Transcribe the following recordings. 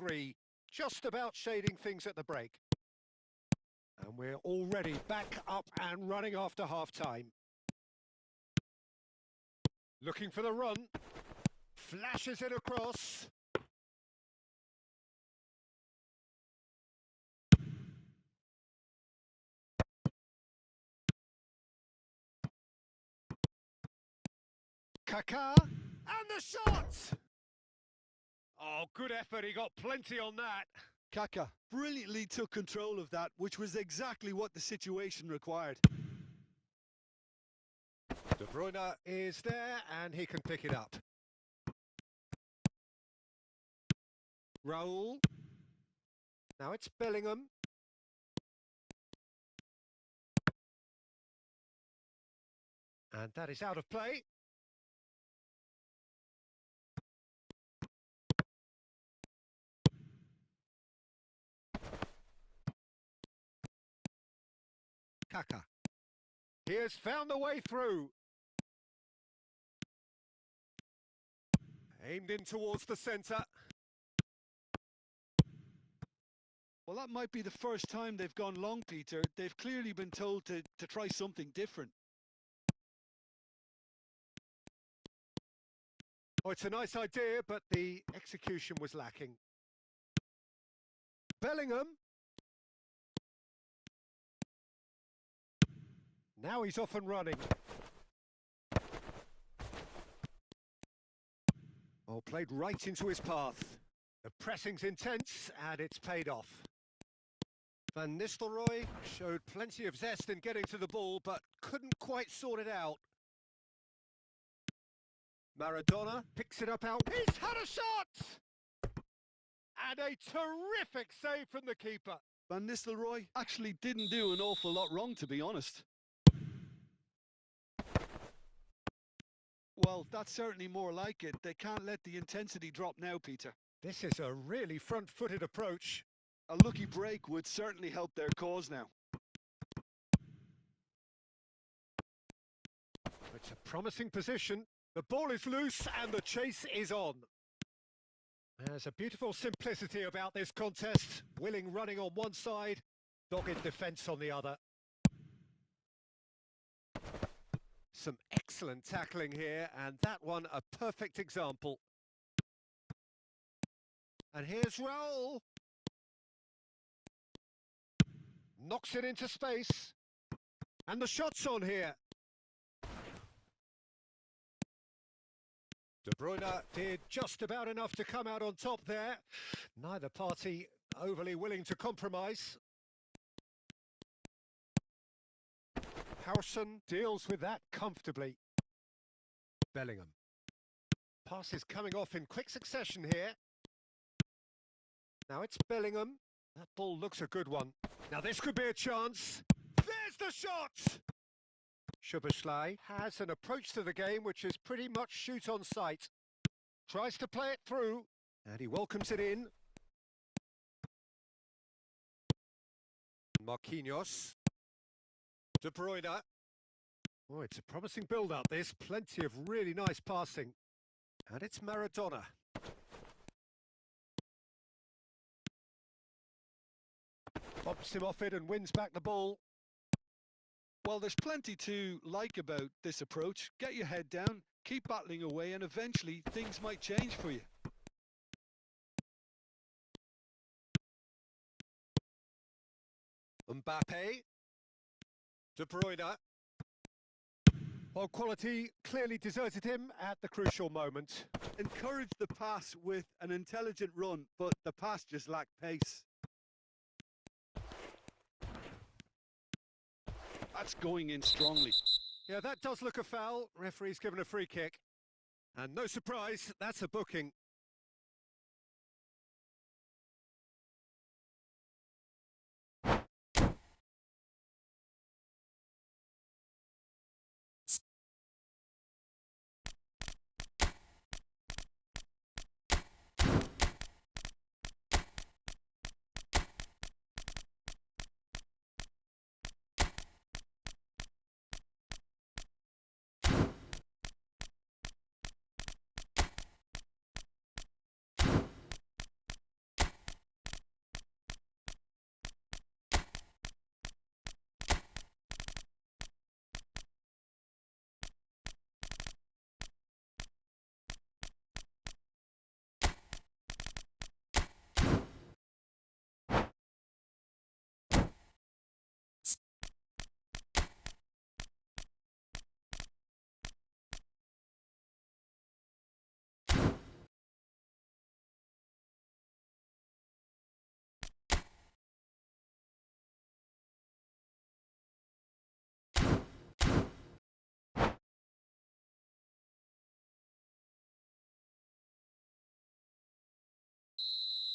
3, just about shading things at the break. And we're already back up and running after half-time. Looking for the run. Flashes it across. Kaká, and the shot! Oh, good effort, he got plenty on that. Kaká brilliantly took control of that, which was exactly what the situation required. De Bruyne is there, and he can pick it up. Raul. Now it's Bellingham. And that is out of play. Kaká. He has found the way through. Aimed in towards the centre. Well, that might be the first time they've gone long, Peter. They've clearly been told to try something different. Oh, it's a nice idea, but the execution was lacking. Bellingham. Now he's off and running. Oh, played right into his path. The pressing's intense, and it's paid off. Van Nistelrooy showed plenty of zest in getting to the ball, but couldn't quite sort it out. Maradona picks it up out. He's had a shot! And a terrific save from the keeper. Van Nistelrooy actually didn't do an awful lot wrong, to be honest. Well, that's certainly more like it. They can't let the intensity drop now, Peter. This is a really front-footed approach. A lucky break would certainly help their cause now. It's a promising position. The ball is loose and the chase is on. There's a beautiful simplicity about this contest. Willing running on one side, dogged defence on the other. Some excellent tackling here, and that one a perfect example. And here's Raul. Knocks it into space. And the shot's on here. De Bruyne did just about enough to come out on top there. Neither party overly willing to compromise. Howson deals with that comfortably. Bellingham. Pass is coming off in quick succession here. Now it's Bellingham. That ball looks a good one. Now this could be a chance. There's the shot! Szoboszlai has an approach to the game which is pretty much shoot on sight. Tries to play it through, and he welcomes it in. Marquinhos. De Bruyne. Oh, it's a promising build-up, this. Plenty of really nice passing. And it's Maradona. Bumps him off it and wins back the ball. Well, there's plenty to like about this approach. Get your head down, keep battling away, and eventually things might change for you. Mbappe. De Bruyne. Well, quality clearly deserted him at the crucial moment. Encouraged the pass with an intelligent run, but the pass just lacked pace. That's going in strongly. Yeah, that does look a foul. Referee's given a free kick. And no surprise, that's a booking.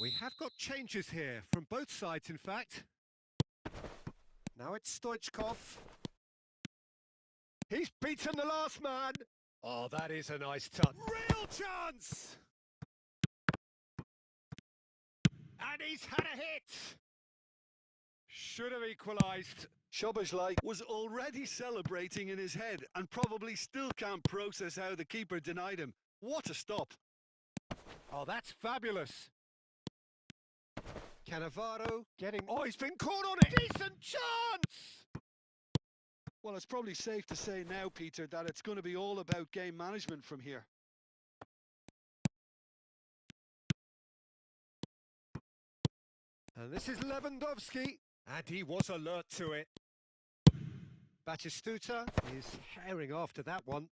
We have got changes here, from both sides in fact. Now it's Stoichkov. He's beaten the last man. Oh, that is a nice touch. Real chance! And he's had a hit! Should have equalised. Szoboszlai was already celebrating in his head and probably still can't process how the keeper denied him. What a stop. Oh, that's fabulous. Cannavaro getting... Oh, he's been caught on it! Decent chance! Well, it's probably safe to say now, Peter, that it's going to be all about game management from here. And this is Lewandowski. And he was alert to it. Batistuta is herring after that one.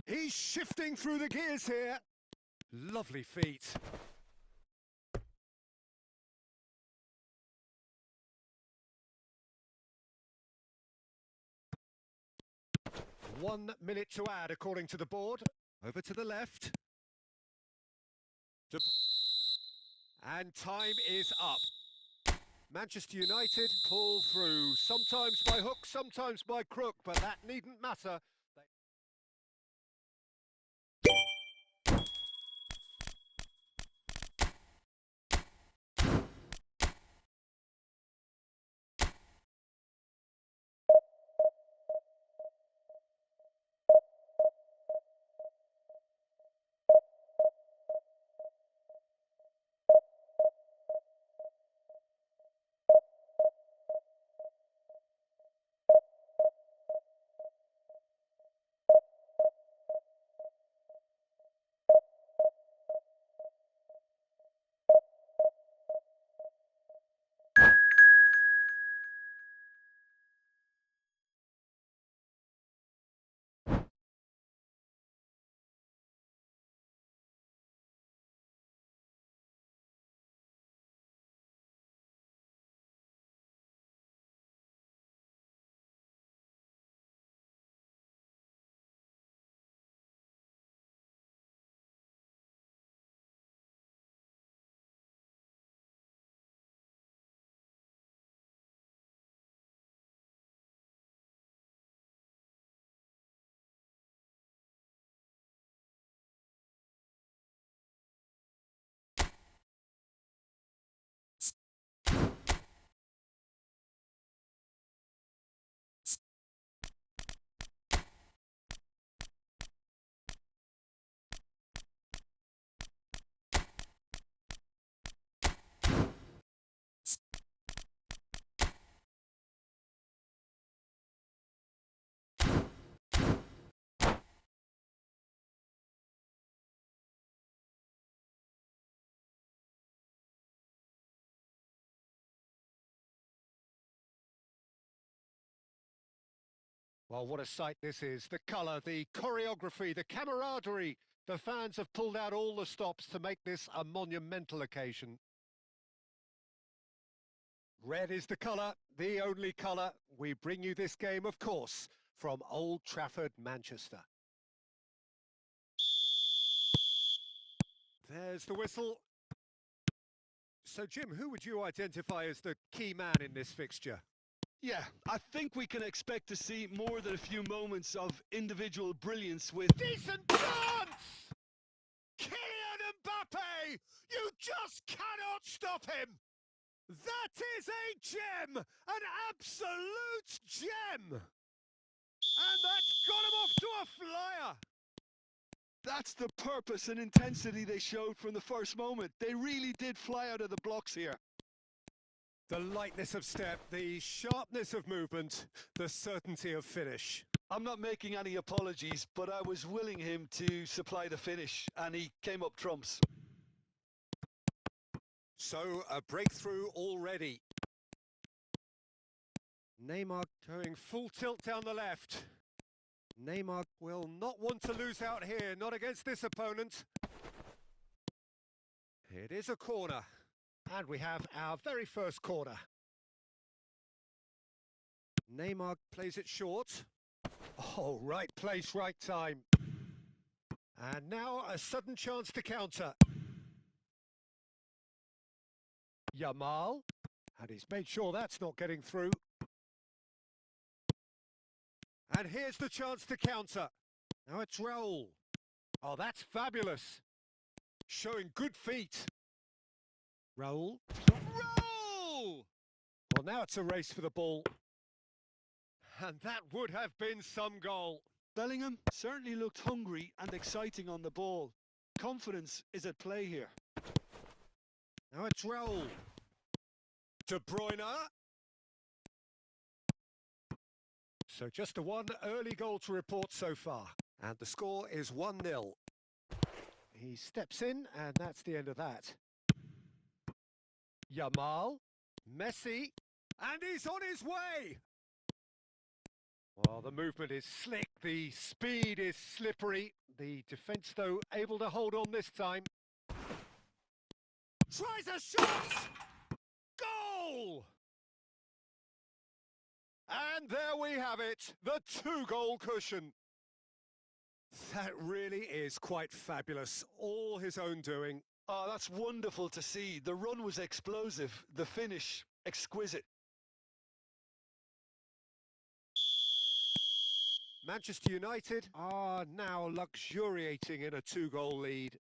He's shifting through the gears here. Lovely feet. One minute to add, according to the board. Over to the left. And time is up. Manchester United pull through, sometimes by hook, sometimes by crook, but that needn't matter. Well, what a sight this is. The colour, the choreography, the camaraderie. The fans have pulled out all the stops to make this a monumental occasion. Red is the colour, the only colour. We bring you this game, of course, from Old Trafford, Manchester. There's the whistle. So, Jim, who would you identify as the key man in this fixture? Yeah, I think we can expect to see more than a few moments of individual brilliance with... Decent chance! Kylian Mbappe! You just cannot stop him! That is a gem! An absolute gem! And that's got him off to a flyer! That's the purpose and intensity they showed from the first moment. They really did fly out of the blocks here. The lightness of step, the sharpness of movement, the certainty of finish. I'm not making any apologies, but I was willing him to supply the finish, and he came up trumps. So, a breakthrough already. Neymar going full tilt down the left. Neymar will not want to lose out here, not against this opponent. It is a corner. And we have our very first corner. Neymar plays it short. Oh, right place, right time. And now a sudden chance to counter. Yamal. And he's made sure that's not getting through. And here's the chance to counter. Now it's Raul. Oh, that's fabulous. Showing good feet. Raul. Raul! Well, now it's a race for the ball. And that would have been some goal. Bellingham certainly looked hungry and exciting on the ball. Confidence is at play here. Now it's Raul. De Bruyne. So just the one early goal to report so far. And the score is 1-0. He steps in, and that's the end of that. Yamal. Messi. And he's on his way! Well, the movement is slick, the speed is slippery. The defence, though, able to hold on this time. Tries a shot! Goal! And there we have it, the 2-goal cushion. That really is quite fabulous, all his own doing. Oh, that's wonderful to see. The run was explosive, the finish exquisite. Manchester United are now luxuriating in a 2-goal lead.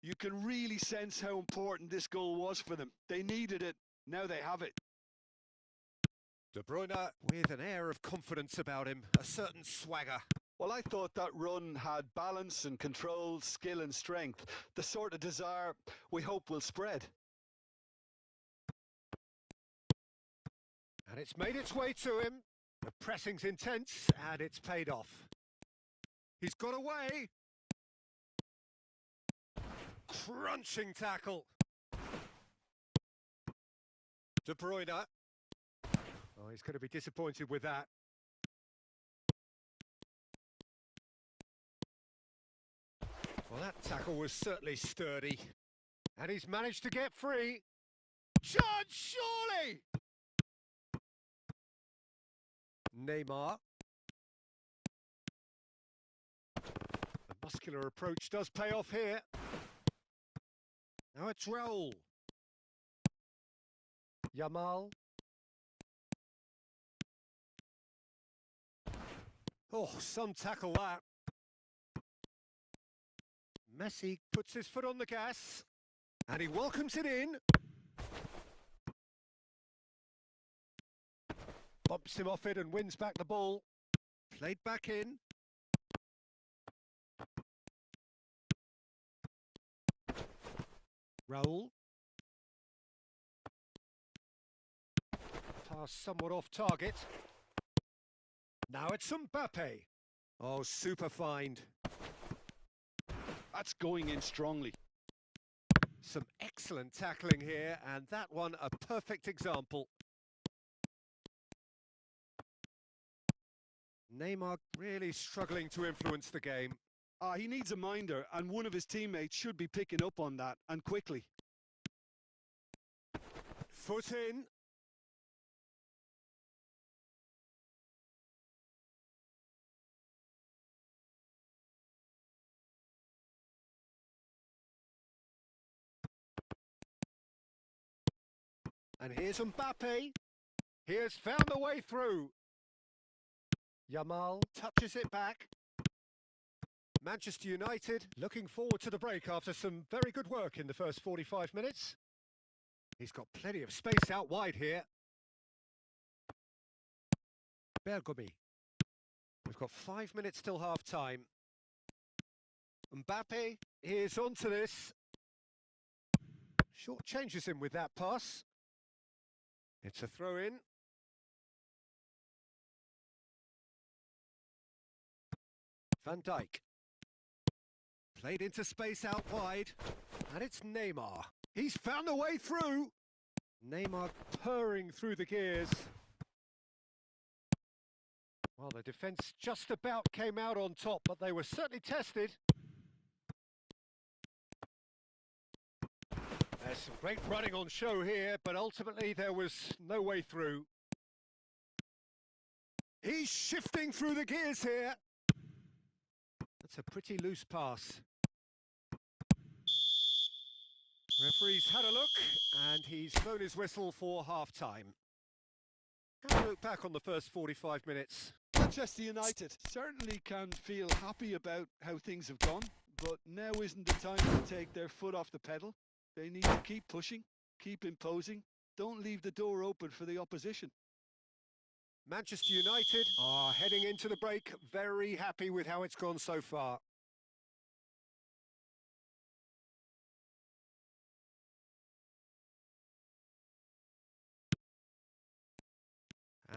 You can really sense how important this goal was for them. They needed it, now they have it. De Bruyne with an air of confidence about him, a certain swagger. Well, I thought that run had balance and control, skill and strength. The sort of desire we hope will spread. And it's made its way to him. The pressing's intense, and it's paid off. He's got away. Crunching tackle. De Bruyne. Oh, he's going to be disappointed with that. Well, that tackle was certainly sturdy. And he's managed to get free. Chance, surely! Neymar. The muscular approach does pay off here. Now it's Raul. Yamal. Oh, some tackle that. Messi puts his foot on the gas. And he welcomes it in. Bumps him off it and wins back the ball. Played back in. Raul. Pass somewhat off target. Now it's Mbappe. Oh, super find. That's going in strongly. Some excellent tackling here, and that one a perfect example. Neymar really struggling to influence the game. He needs a minder, and one of his teammates should be picking up on that, and quickly. Foot in. And here's Mbappe. He has found a way through. Yamal touches it back. Manchester United looking forward to the break after some very good work in the first 45 minutes. He's got plenty of space out wide here. Bergomi. We've got 5 minutes till half-time. Mbappe is onto this. Short changes him with that pass. It's a throw-in. Van Dijk. Played into space out wide. And it's Neymar. He's found a way through. Neymar purring through the gears. Well, the defence just about came out on top, but they were certainly tested. There's some great running on show here, but ultimately there was no way through. He's shifting through the gears here. That's a pretty loose pass. Referee's had a look, and he's blown his whistle for half-time. Have a look back on the first 45 minutes. Manchester United certainly can feel happy about how things have gone, but now isn't the time to take their foot off the pedal. They need to keep pushing, keep imposing, don't leave the door open for the opposition. Manchester United are heading into the break, very happy with how it's gone so far.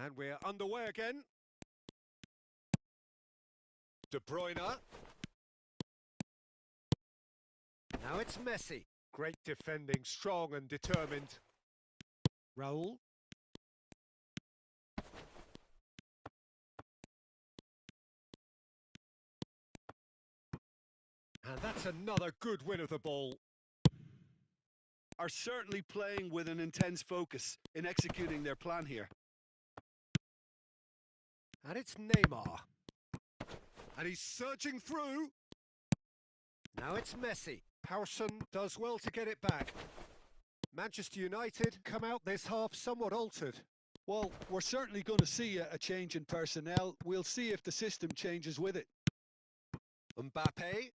And we're underway again. De Bruyne. Now it's Messi. Great defending, strong and determined. Raul. And that's another good win of the ball. Are certainly playing with an intense focus in executing their plan here. And it's Neymar. And he's surging through. Now it's Messi. Howson does well to get it back. Manchester United come out this half somewhat altered. Well, we're certainly going to see a change in personnel. We'll see if the system changes with it. Mbappe.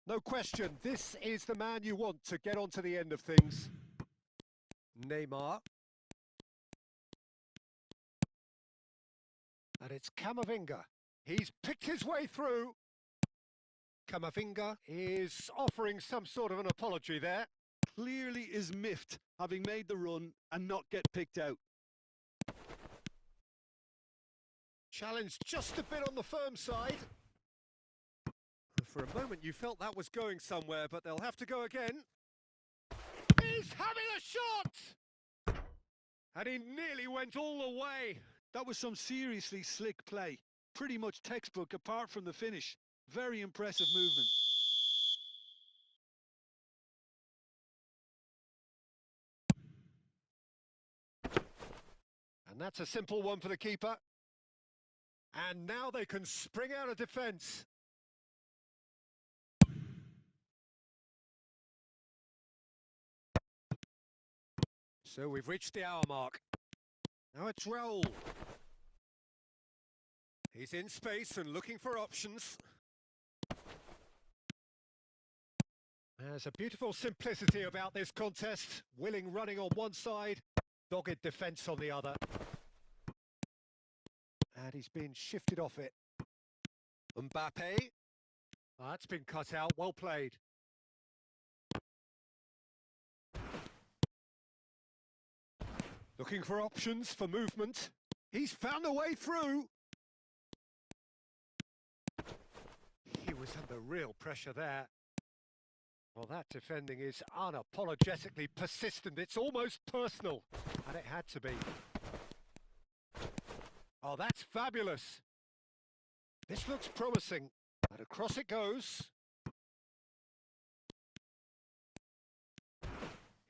No question, this is the man you want to get onto the end of things. Neymar. And it's Camavinga. He's picked his way through. Camavinga is offering some sort of an apology there. Clearly is miffed, having made the run and not get picked out. Challenge just a bit on the firm side. For a moment you felt that was going somewhere, but they'll have to go again. He's having a shot! And he nearly went all the way. That was some seriously slick play. Pretty much textbook apart from the finish. Very impressive movement. And that's a simple one for the keeper. And now they can spring out of defence. So we've reached the hour mark. Now it's Raul. He's in space and looking for options. There's a beautiful simplicity about this contest. Willing running on one side, dogged defence on the other. And he's been shifted off it. Mbappe. That's been cut out, well played. Looking for options for movement. He's found a way through. He was under real pressure there. Well, that defending is unapologetically persistent. It's almost personal. And it had to be. Oh, that's fabulous. This looks promising. And across it goes.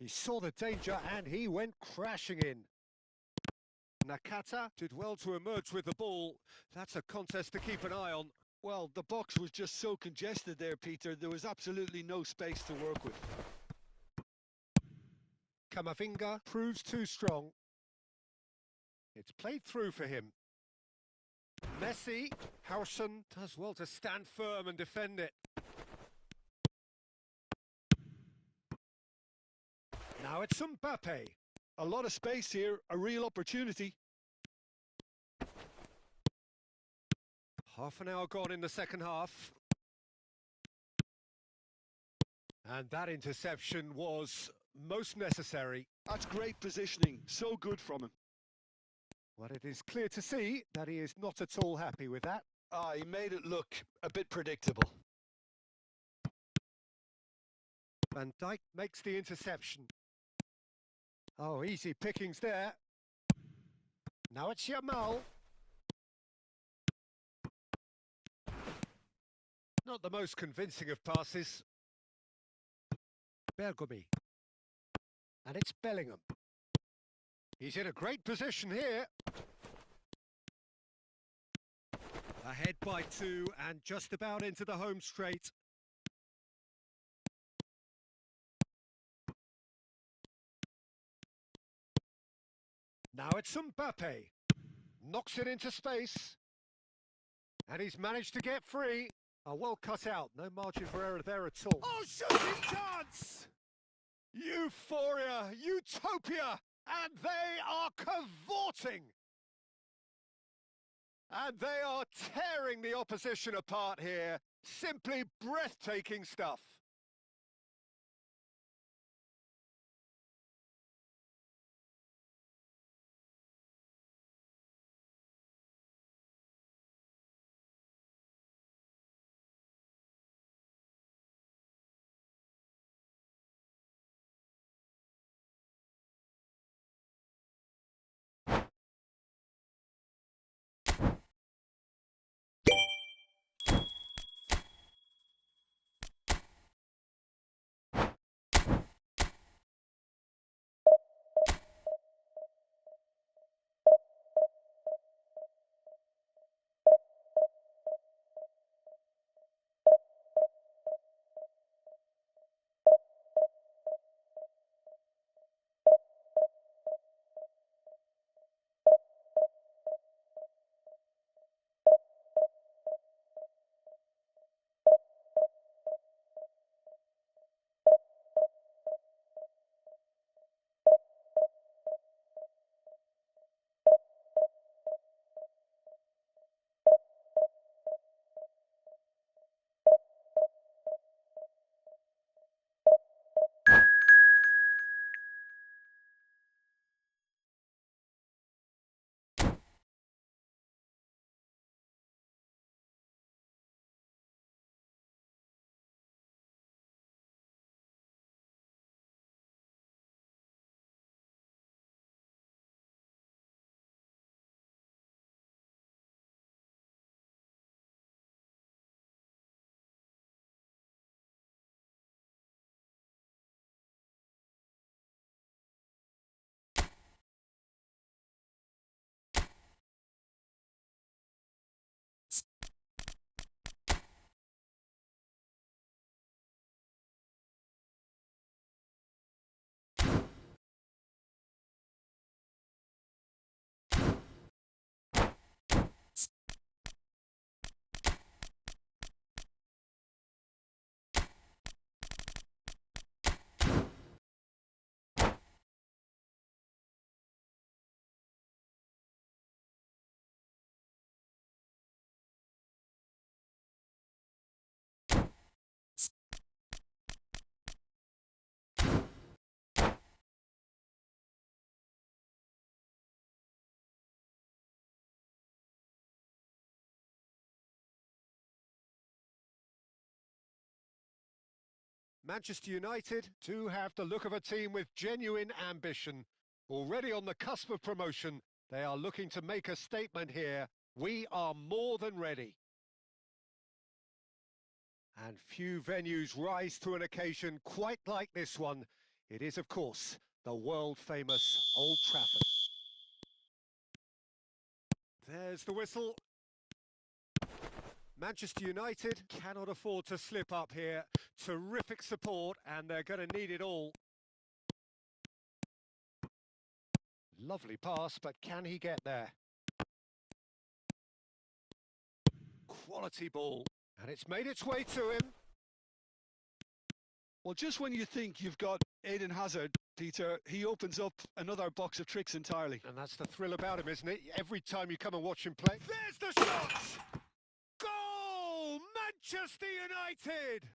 He saw the danger and he went crashing in. Nakata did well to emerge with the ball. That's a contest to keep an eye on. Well, the box was just so congested there, Peter. There was absolutely no space to work with. Camavinga proves too strong. It's played through for him. Messi. Howson does well to stand firm and defend it. Now it's Mbappe. A lot of space here, a real opportunity. Half an hour gone in the second half. And that interception was most necessary. That's great positioning, so good from him. Well, it is clear to see that he is not at all happy with that. He made it look a bit predictable. Van Dijk makes the interception. Oh, easy pickings there. Now it's Yamal. Not the most convincing of passes. Bergomi. And it's Bellingham. He's in a great position here. Ahead by 2 and just about into the home straight. Now it's Mbappe. Knocks it into space. And he's managed to get free. Oh, well cut out. No margin for error there at all. Oh, shooting chance! Euphoria, utopia, and they are cavorting. And they are tearing the opposition apart here. Simply breathtaking stuff. Manchester United do have the look of a team with genuine ambition. Already on the cusp of promotion, they are looking to make a statement here. We are more than ready. And few venues rise to an occasion quite like this one. It is, of course, the world-famous Old Trafford. There's the whistle. Manchester United cannot afford to slip up here. Terrific support, and they're going to need it all. Lovely pass, but can he get there? Quality ball, and it's made its way to him. Well, just when you think you've got Eden Hazard, Peter, he opens up another box of tricks entirely. And that's the thrill about him, isn't it? Every time you come and watch him play. There's the shot! Goal! Manchester United!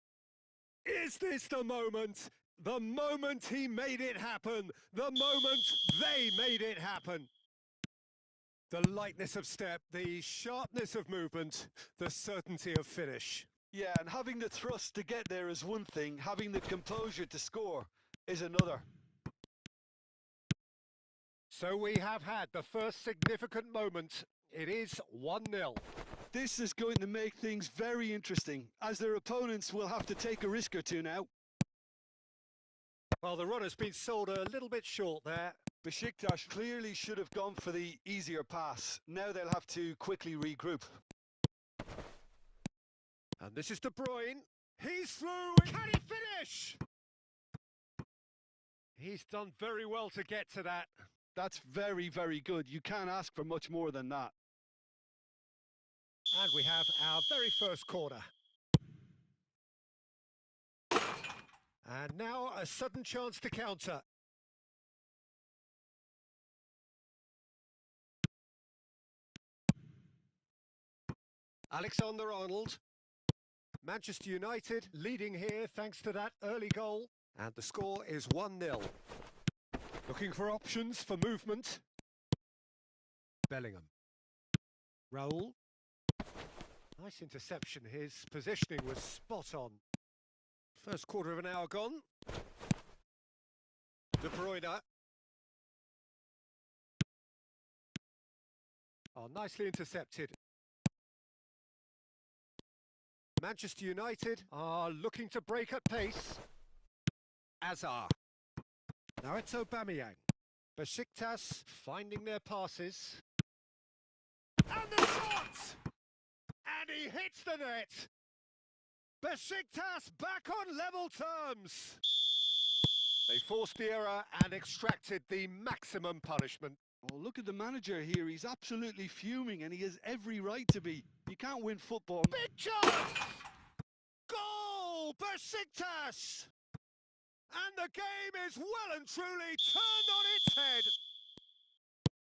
Is this the moment? The moment he made it happen. The moment they made it happen. The lightness of step, the sharpness of movement, the certainty of finish. Yeah, and having the thrust to get there is one thing, having the composure to score is another. So we have had the first significant moment. It is 1-0. This is going to make things very interesting, as their opponents will have to take a risk or two now. Well, the run has been sold a little bit short there. Besiktas clearly should have gone for the easier pass. Now they'll have to quickly regroup. And this is De Bruyne. He's through. Can he finish? He's done very well to get to that. That's very, very good. You can't ask for much more than that. And we have our very first corner. And now a sudden chance to counter. Alexander-Arnold. Manchester United leading here thanks to that early goal. And the score is 1-0. Looking for options for movement. Bellingham. Raul. Nice interception. His positioning was spot on. First quarter of an hour gone. De Bruyne. Oh, nicely intercepted. Manchester United are looking to break at pace. Azar. Now it's Aubameyang. Besiktas finding their passes. And the shot! And he hits the net! Besiktas back on level terms! They forced the error and extracted the maximum punishment. Oh, look at the manager here. He's absolutely fuming, and he has every right to be. You can't win football. Big chance! Goal! Besiktas! And the game is well and truly turned on its head.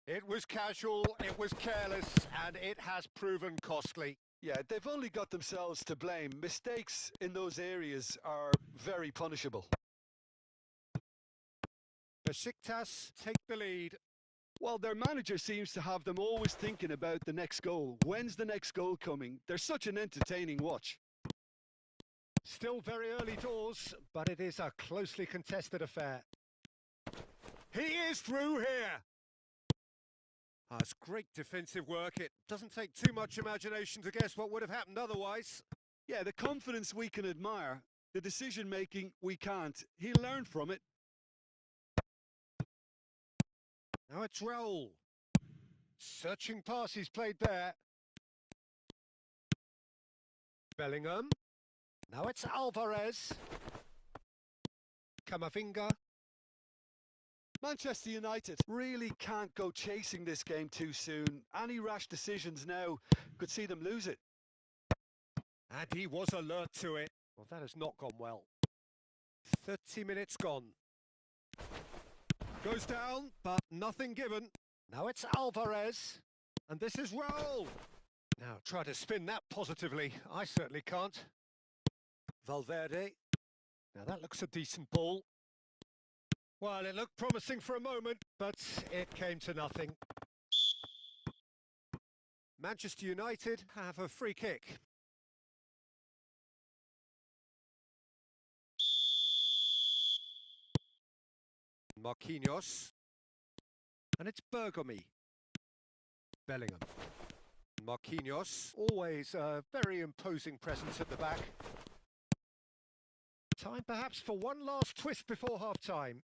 It was casual, it was careless, and it has proven costly. Yeah, they've only got themselves to blame. Mistakes in those areas are very punishable. Besiktas take the lead. Well, their manager seems to have them always thinking about the next goal. When's the next goal coming? They're such an entertaining watch. Still very early doors, but it is a closely contested affair. He is through here. That's great defensive work. It doesn't take too much imagination to guess what would have happened otherwise. Yeah, the confidence we can admire. The decision-making we can't. He'll learn from it. Now it's Raul. Searching pass he's played there. Bellingham. Now it's Alvarez. Camavinga. Manchester United really can't go chasing this game too soon. Any rash decisions now could see them lose it. And he was alert to it. Well, that has not gone well. 30 minutes gone. Goes down, but nothing given. Now it's Alvarez. And this is Raul. Now try to spin that positively. I certainly can't. Valverde. Now that looks a decent ball. Well, it looked promising for a moment, but it came to nothing. Manchester United have a free kick. Marquinhos. And it's Bergomi. Bellingham. Marquinhos, always a very imposing presence at the back. Time perhaps for one last twist before half-time.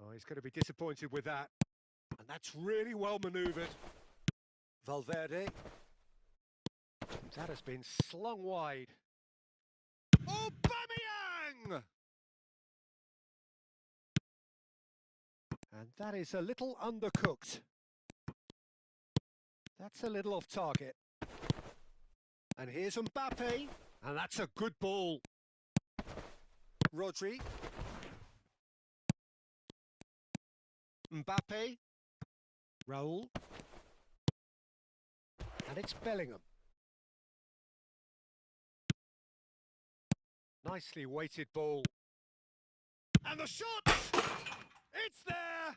Oh, he's going to be disappointed with that. And that's really well manoeuvred. Valverde. That has been slung wide. Aubameyang! And that is a little undercooked. That's a little off target. And here's Mbappe. And that's a good ball. Rodri. Mbappe. Raul. And it's Bellingham. Nicely weighted ball. And the shot! It's there!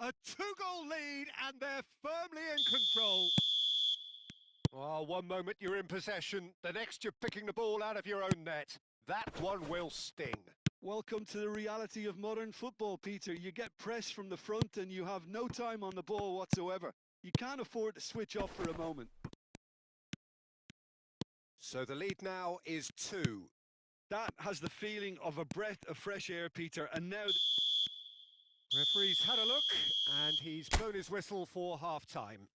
A 2-goal lead and they're firmly in control. Oh, one moment you're in possession, the next you're picking the ball out of your own net. That one will sting. Welcome to the reality of modern football, Peter. You get pressed from the front and you have no time on the ball whatsoever. You can't afford to switch off for a moment. So the lead now is 2. That has the feeling of a breath of fresh air, Peter, and now... Referee's had a look, and he's blown his whistle for half-time.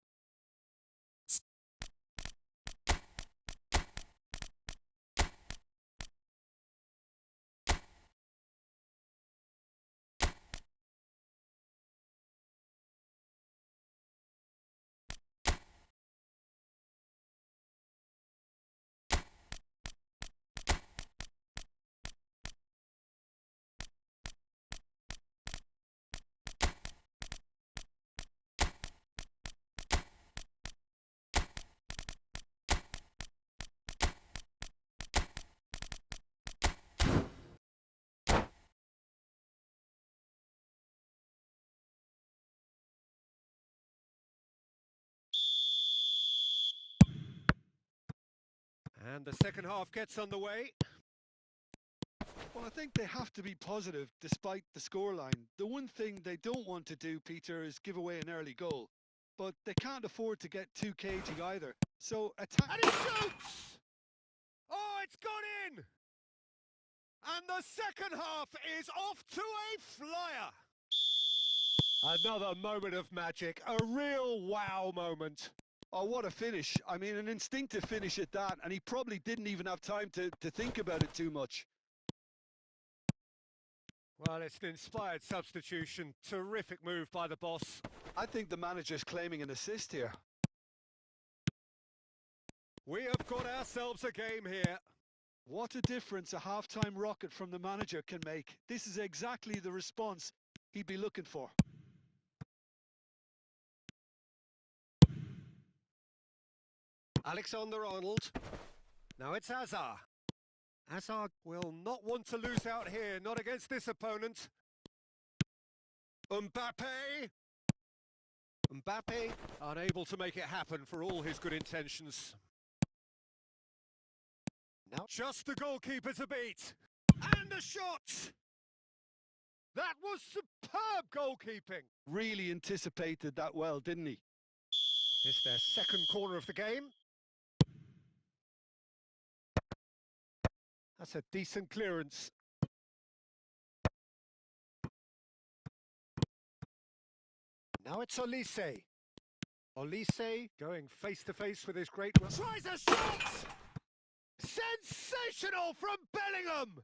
And the second half gets underway. Well, I think they have to be positive despite the scoreline. The one thing they don't want to do, Peter, is give away an early goal. But they can't afford to get too cagey either. So attack. And he shoots! Oh, it's gone in! And the second half is off to a flyer. Another moment of magic, a real wow moment. Oh, what a finish. I mean, an instinctive finish at that, and he probably didn't even have time to think about it too much. Well, it's an inspired substitution. Terrific move by the boss. I think the manager's claiming an assist here. We have got ourselves a game here. What a difference a half-time rocket from the manager can make. This is exactly the response he'd be looking for. Alexander-Arnold. Now it's Hazard. Hazard will not want to lose out here, not against this opponent. Mbappe. Mbappe unable to make it happen for all his good intentions. Now just the goalkeeper to beat. And the shot! That was superb goalkeeping. Really anticipated that well, didn't he? This their second corner of the game. That's a decent clearance. Now it's Olise. Olise going face to face with his great... Tries a shot! Sensational from Bellingham!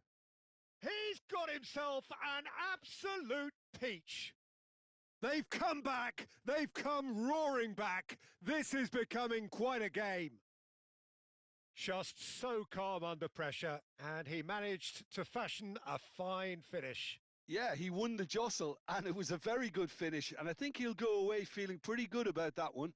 He's got himself an absolute peach. They've come back. They've come roaring back. This is becoming quite a game. Just so calm under pressure, and he managed to fashion a fine finish. Yeah, he won the jostle, and it was a very good finish, and I think he'll go away feeling pretty good about that one.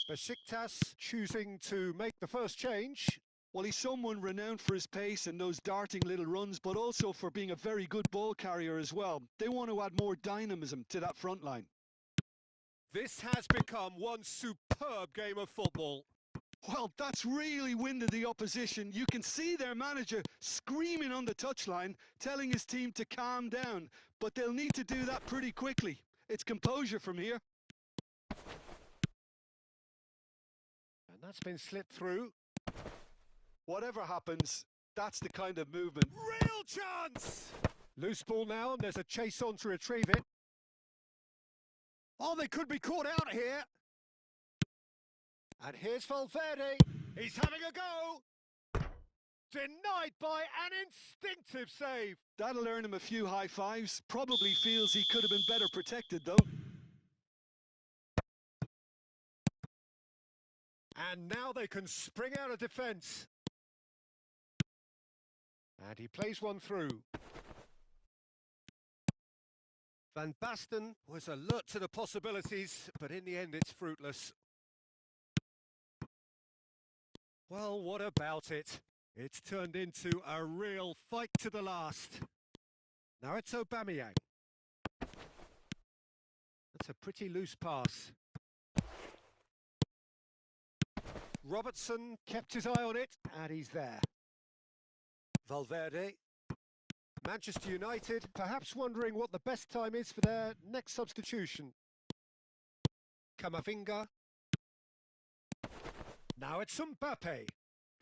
Besiktas choosing to make the first change. Well, he's someone renowned for his pace and those darting little runs, but also for being a very good ball carrier as well. They want to add more dynamism to that front line. This has become one superb game of football. Well, that's really winded the opposition. You can see their manager screaming on the touchline, telling his team to calm down, but they'll need to do that pretty quickly. It's composure from here. And that's been slipped through. Whatever happens, that's the kind of movement. Real chance! Loose ball now, and there's a chase on to retrieve it. Oh, they could be caught out here. And here's Valverde. He's having a go. Denied by an instinctive save. That'll earn him a few high fives. Probably feels he could have been better protected, though. And now they can spring out of defence. And he plays one through. Van Basten was alert to the possibilities, but in the end it's fruitless. Well, what about it? It's turned into a real fight to the last. Now it's Aubameyang. That's a pretty loose pass. Robertson kept his eye on it, and he's there. Valverde. Manchester United, perhaps wondering what the best time is for their next substitution. Camavinga. Now it's Mbappe.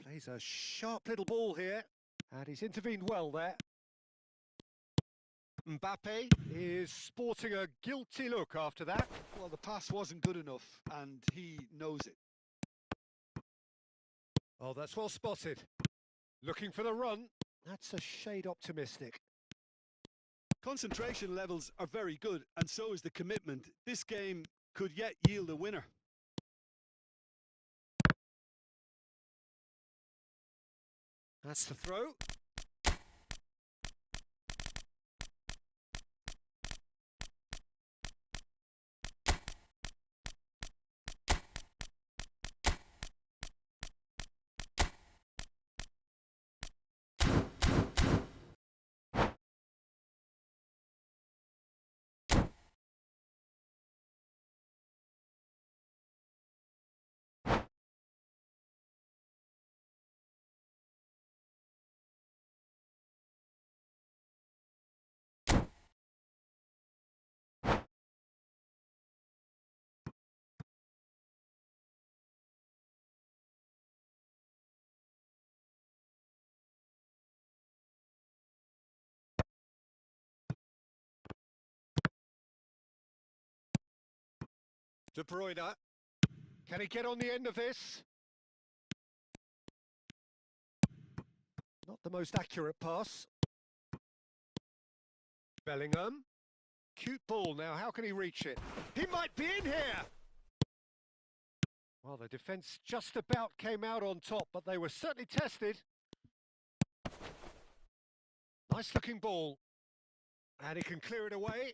Plays a sharp little ball here, and he's intervened well there. Mbappe is sporting a guilty look after that. Well, the pass wasn't good enough, and he knows it. Oh, that's well spotted. Looking for the run. That's a shade optimistic. Concentration levels are very good, and so is the commitment. This game could yet yield a winner. That's the throw. De Bruyne. Can he get on the end of this? Not the most accurate pass. Bellingham. Cute ball now, how can he reach it? He might be in here! Well, the defence just about came out on top, but they were certainly tested. Nice looking ball. And he can clear it away.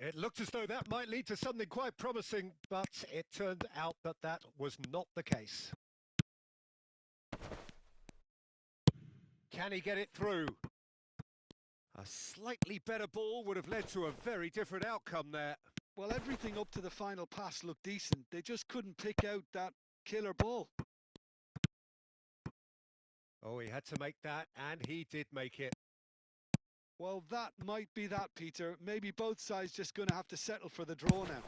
It looked as though that might lead to something quite promising, but it turned out that that was not the case. Can he get it through? A slightly better ball would have led to a very different outcome there. Well, everything up to the final pass looked decent. They just couldn't pick out that killer ball. Oh, he had to make that, and he did make it. Well, that might be that, Peter. Maybe both sides just going to have to settle for the draw now.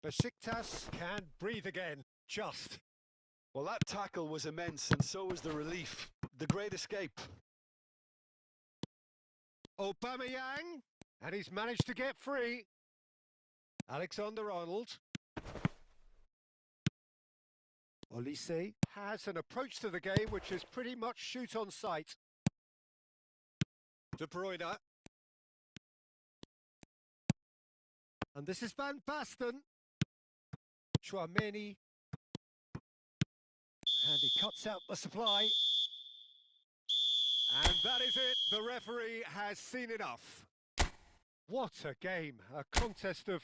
Besiktas can breathe again, just. Well, that tackle was immense, and so was the relief. The great escape. Aubameyang, and he's managed to get free. Alexander-Arnold. Olise has an approach to the game which is pretty much shoot on sight. De Bruyne. And this is Van Basten. Chouameni. And he cuts out the supply. And that is it. The referee has seen enough. What a game. A contest of...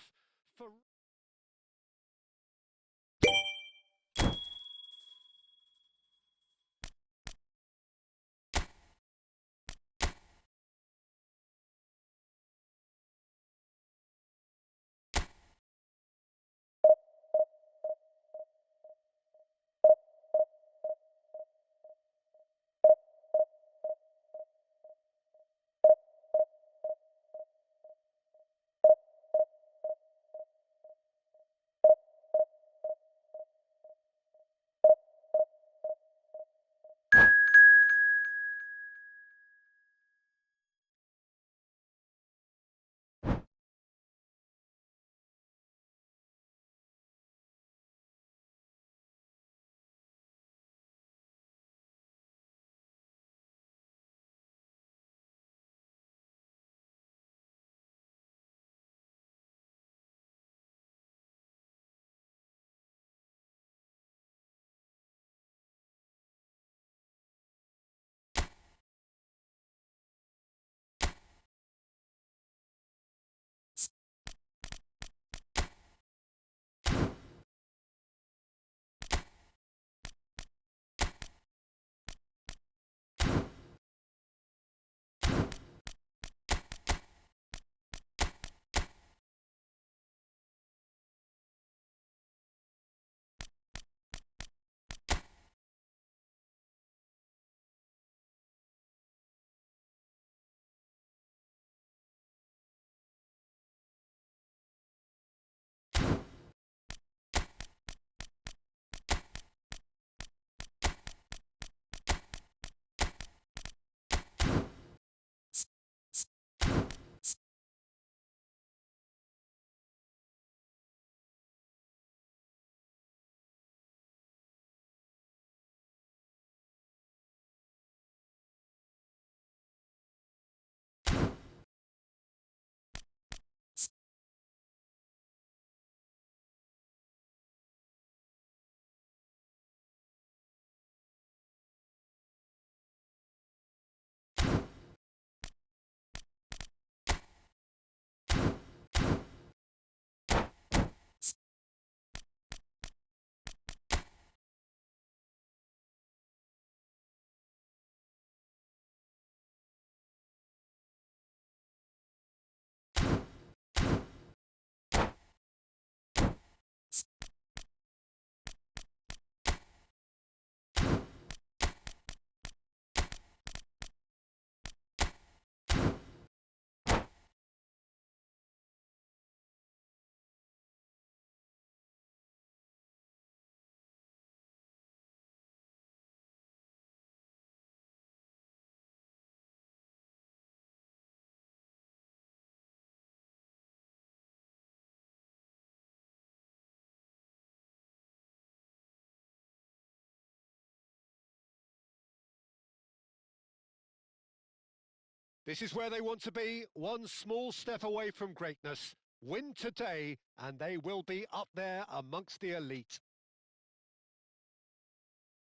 This is where they want to be, one small step away from greatness. Win today, and they will be up there amongst the elite.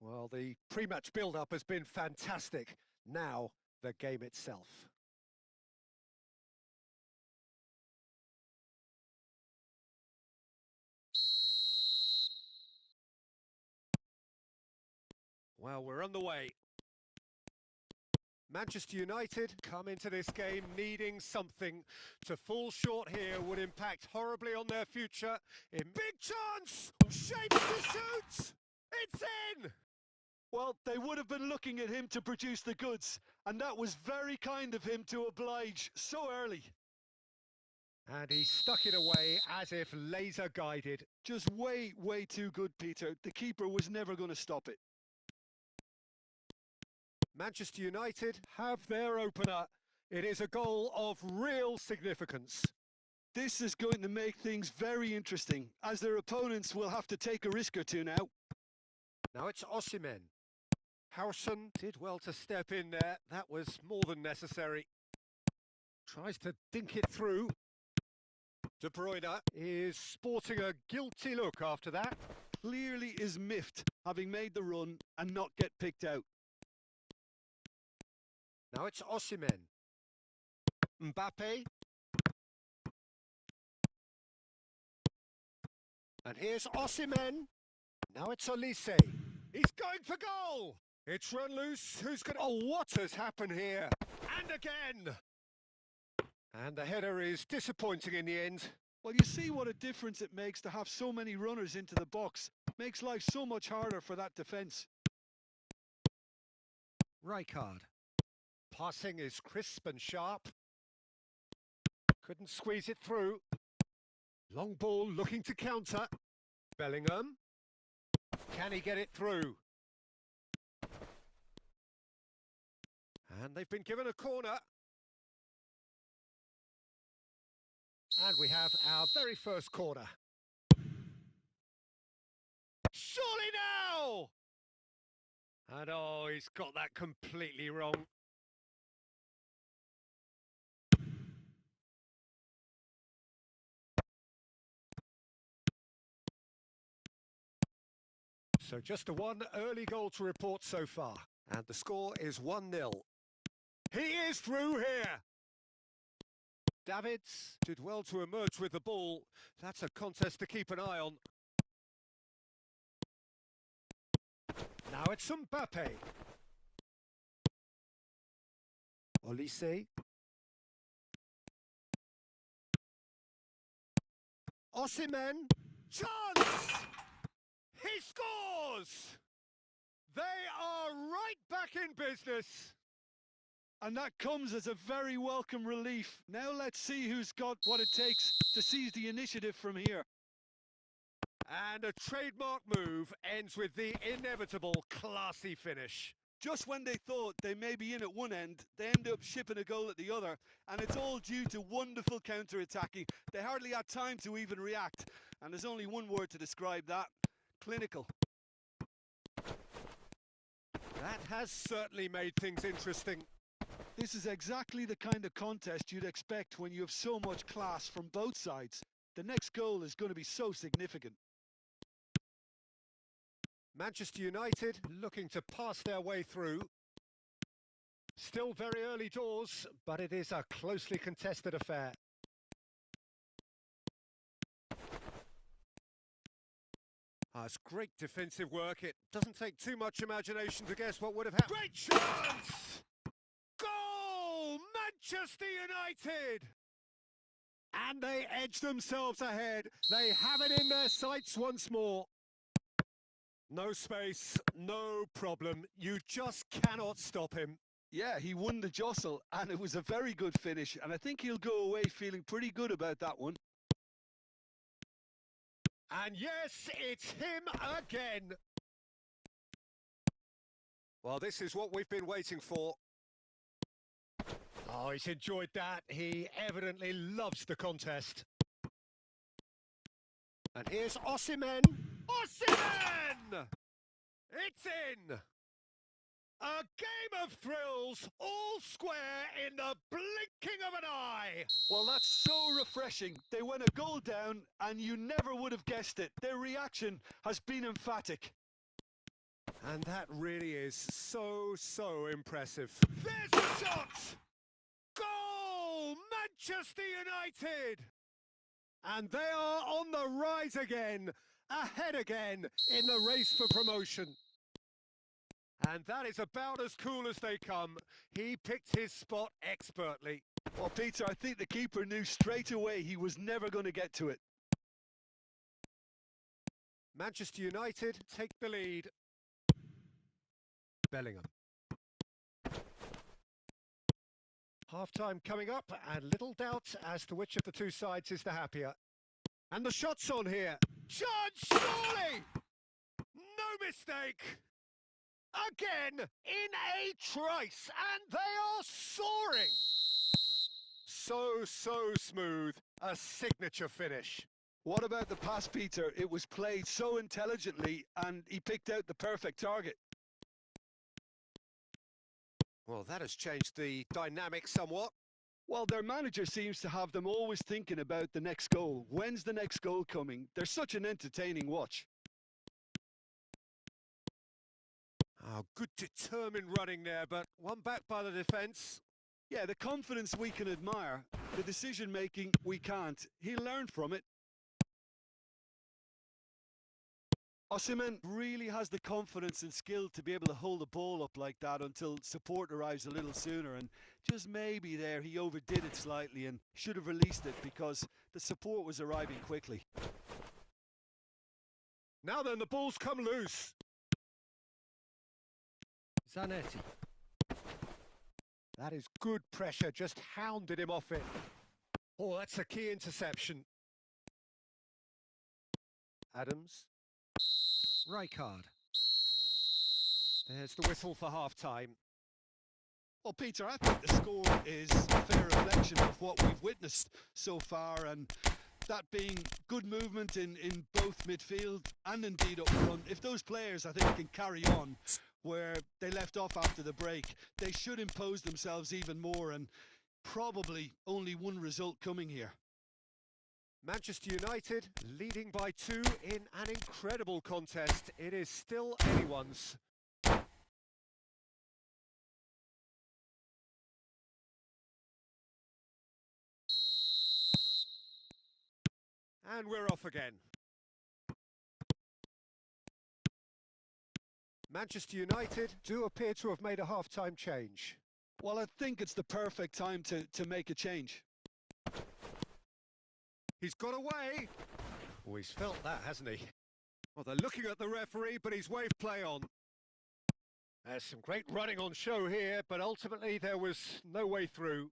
Well, the pre-match build-up has been fantastic. Now, the game itself. Well, we're on the way. Manchester United come into this game needing something. To fall short here would impact horribly on their future. In big chance! Shapes to shoot! It's in! Well, they would have been looking at him to produce the goods, and that was very kind of him to oblige so early. And he stuck it away as if laser-guided. Just way too good, Peter. The keeper was never going to stop it. Manchester United have their opener. It is a goal of real significance. This is going to make things very interesting, as their opponents will have to take a risk or two now. Now it's Osimhen. Howson did well to step in there. That was more than necessary. Tries to dink it through. De Bruyne is sporting a guilty look after that. Clearly is miffed, having made the run and not get picked out. Now it's Osimhen. Mbappe. And here's Osimhen. Now it's Olise. He's going for goal. It's run loose. Who's going to... Oh, what has happened here? And again. And the header is disappointing in the end. Well, you see what a difference it makes to have so many runners into the box. Makes life so much harder for that defence. Rijkaard. Passing is crisp and sharp. Couldn't squeeze it through. Long ball looking to counter. Bellingham. Can he get it through? And they've been given a corner. And we have our very first corner. Surely now! And oh, he's got that completely wrong. So just the one early goal to report so far. And the score is 1-0. He is through here! Davids did well to emerge with the ball. That's a contest to keep an eye on. Now it's Mbappe. Olise. Osimhen. Chance! He scores! They are right back in business. And that comes as a very welcome relief. Now let's see who's got what it takes to seize the initiative from here. And a trademark move ends with the inevitable classy finish. Just when they thought they may be in at one end, they end up shipping a goal at the other, and it's all due to wonderful counter-attacking. They hardly had time to even react, and there's only one word to describe that: clinical. That has certainly made things interesting. This is exactly the kind of contest you'd expect when you have so much class from both sides. The next goal is going to be so significant. Manchester United looking to pass their way through. Still very early doors, but it is a closely contested affair. It's great defensive work. It doesn't take too much imagination to guess what would have happened. Great chance! Goal! Manchester United! And they edge themselves ahead. They have it in their sights once more. No space, no problem. You just cannot stop him. Yeah, he won the jostle, and it was a very good finish, and I think he'll go away feeling pretty good about that one. And yes, it's him again. Well, this is what we've been waiting for. Oh, he's enjoyed that. He evidently loves the contest. And here's Osimhen. Osimhen! It's in! A game of thrills, all square in the blinking of an eye. Well, that's so refreshing. They went a goal down, and you never would have guessed it. Their reaction has been emphatic. And that really is so impressive. There's the shot! Goal! Manchester United! And they are on the rise again, ahead again in the race for promotion. And that is about as cool as they come. He picked his spot expertly. Well, Peter, I think the keeper knew straight away he was never going to get to it. Manchester United take the lead. Bellingham. Half-time coming up, and little doubt as to which of the two sides is the happier. And the shot's on here. Chance, surely! No mistake! Again, in a trice, and they are soaring! So smooth, a signature finish. What about the pass, Peter? It was played so intelligently, and he picked out the perfect target. Well, that has changed the dynamic somewhat. Well, their manager seems to have them always thinking about the next goal. When's the next goal coming? They're such an entertaining watch. Oh, good determined running there, but one back by the defence. Yeah, the confidence we can admire. The decision-making, we can't. He'll learn from it. Osimhen really has the confidence and skill to be able to hold the ball up like that until support arrives a little sooner, and just maybe there he overdid it slightly and should have released it because the support was arriving quickly. Now then, the ball's come loose. Zanetti. That is good pressure, just hounded him off it. Oh, that's a key interception. Adams. Rijkaard. There's the whistle for half-time. Well, Peter, I think the score is a fair reflection of what we've witnessed so far, and that being good movement in both midfield and indeed up front. If those players, I think, can carry on where they left off after the break, they should impose themselves even more, and probably only one result coming here. Manchester United leading by 2 in an incredible contest. It is still anyone's. And we're off again. Manchester United do appear to have made a half-time change. Well, I think it's the perfect time to make a change. He's got away. Oh, he's felt that, hasn't he? Well, they're looking at the referee, but he's waved play on. There's some great running on show here, but ultimately there was no way through.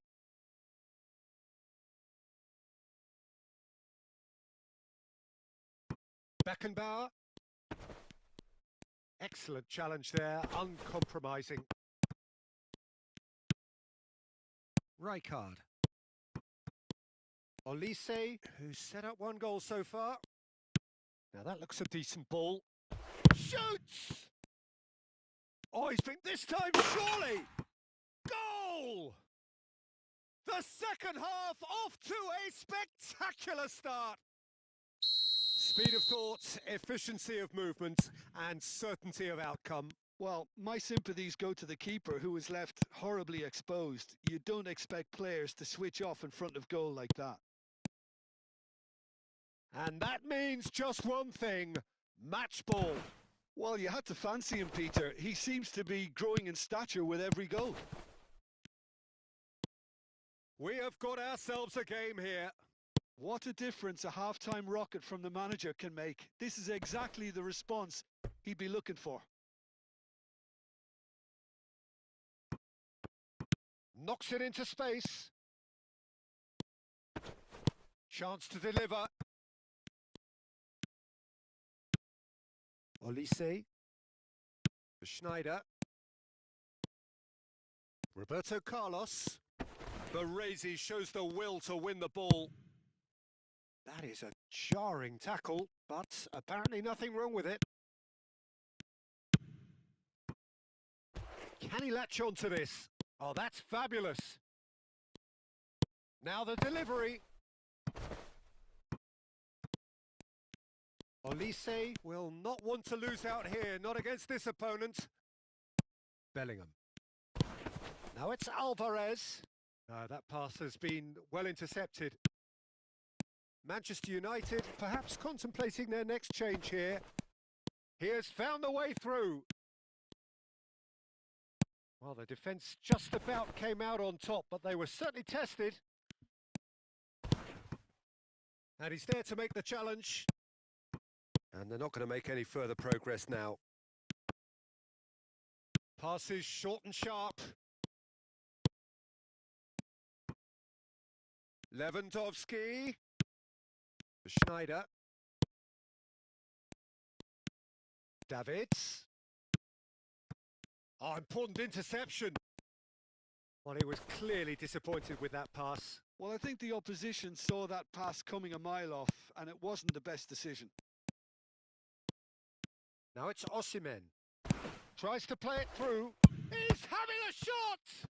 Beckenbauer. Excellent challenge there, uncompromising. Rijkaard. Olise, who's set up one goal so far. Now that looks a decent ball. Shoots! Oh, he's been this time, surely! Goal! The second half off to a spectacular start. Speed of thought, efficiency of movement, and certainty of outcome. Well, my sympathies go to the keeper, who was left horribly exposed. You don't expect players to switch off in front of goal like that. And that means just one thing, match ball. Well, you had to fancy him, Peter. He seems to be growing in stature with every goal. We have got ourselves a game here. What a difference a half-time rocket from the manager can make. This is exactly the response he'd be looking for. Knocks it into space. Chance to deliver. Olise. Schneider. Roberto Carlos. Baresi shows the will to win the ball. That is a jarring tackle, but apparently nothing wrong with it. Can he latch on to this? Oh, that's fabulous. Now the delivery. Olise will not want to lose out here, not against this opponent. Bellingham. Now it's Alvarez. That pass has been well intercepted. Manchester United perhaps contemplating their next change here. He has found the way through. Well, the defence just about came out on top, but they were certainly tested. And he's there to make the challenge. And they're not going to make any further progress now. Passes short and sharp. Lewandowski. Schneider. Davids. Oh, important interception. Well, he was clearly disappointed with that pass. Well, I think the opposition saw that pass coming a mile off, and it wasn't the best decision. Now it's Osimhen. Tries to play it through. He's having a shot!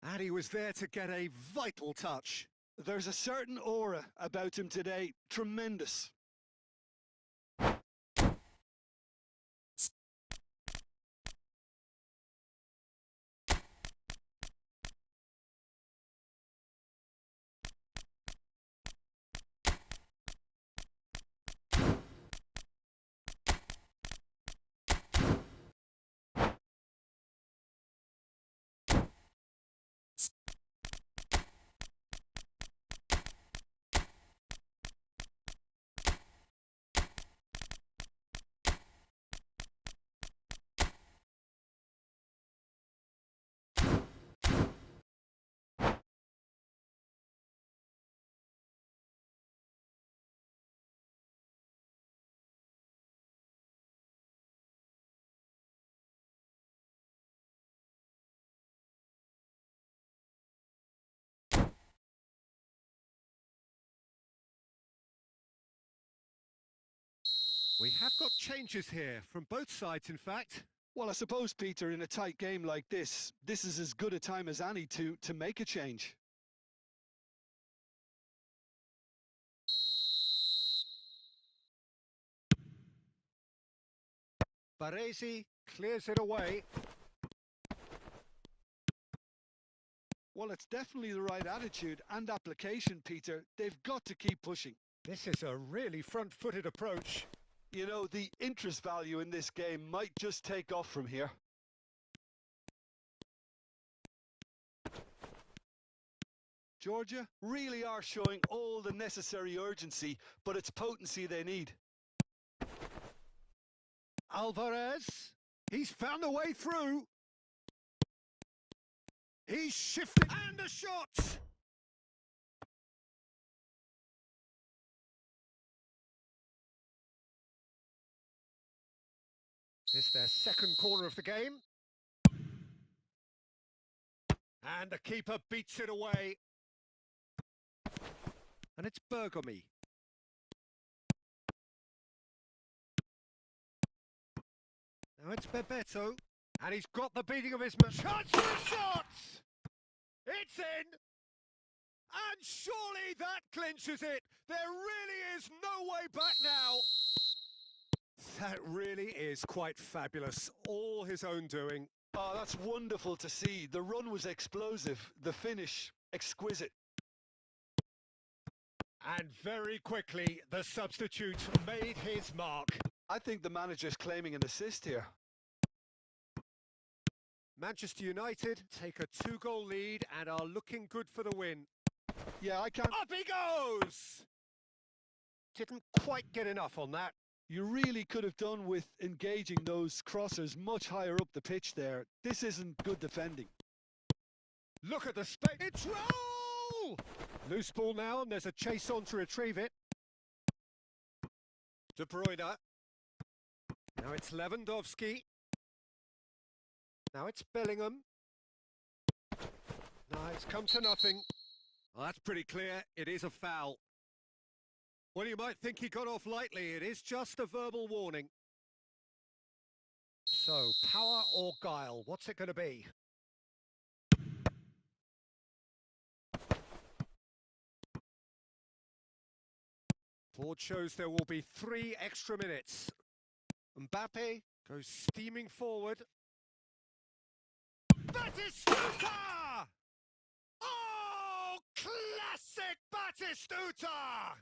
And he was there to get a vital touch. There's a certain aura about him today. Tremendous. We have got changes here, from both sides in fact. Well, I suppose, Peter, in a tight game like this is as good a time as any to make a change. Baresi clears it away. Well, it's definitely the right attitude and application, Peter. They've got to keep pushing. This is a really front-footed approach. You know, the interest value in this game might just take off from here. Georgia really are showing all the necessary urgency, but it's potency they need. Alvarez, he's found a way through. He's shifted, and a shot! This their second corner of the game. And the keeper beats it away. And it's Bergomi. Now it's Bebeto. And he's got the beating of his man. Chance for a shot! It's in! And surely that clinches it. There really is no way back now. That really is quite fabulous. All his own doing. Oh, that's wonderful to see. The run was explosive. The finish, exquisite. And very quickly, the substitute made his mark. I think the manager's claiming an assist here. Manchester United take a 2-goal lead and are looking good for the win. Yeah, I can't... Up he goes! Didn't quite get enough on that. You really could have done with engaging those crossers much higher up the pitch there. This isn't good defending. Look at the space. It's roll! Loose ball now, and there's a chase on to retrieve it. De Bruyne. Now it's Lewandowski. Now it's Bellingham. No, it's come to nothing. Well, that's pretty clear. It is a foul. Well, you might think he got off lightly. It is just a verbal warning. So, power or guile, what's it going to be? Board shows there will be 3 extra minutes. Mbappe goes steaming forward. Batistuta! Oh, classic Batistuta!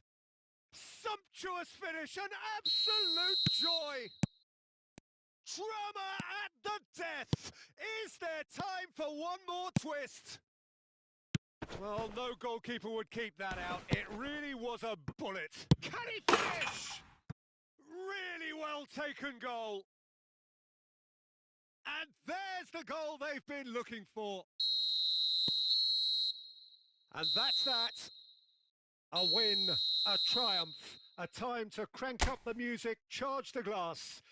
Sumptuous finish, an absolute joy! Drama at the death! Is there time for one more twist? Well, no goalkeeper would keep that out. It really was a bullet. Can he finish? Really well taken goal. And there's the goal they've been looking for. And that's that. A win, a triumph, a time to crank up the music, charge the glass.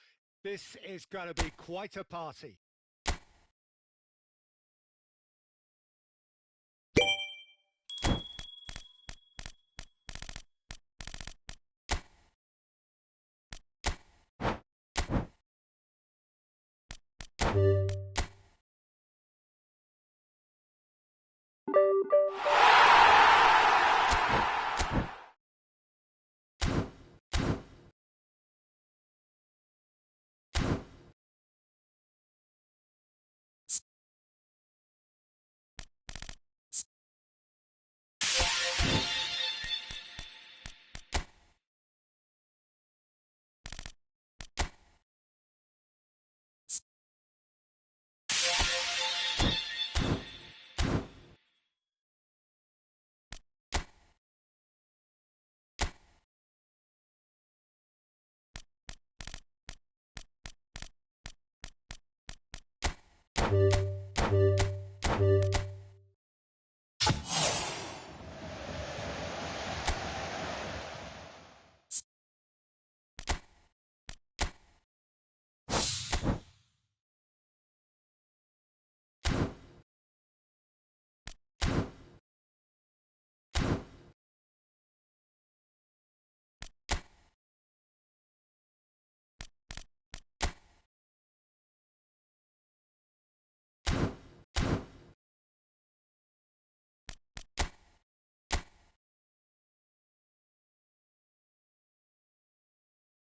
This is going to be quite a party.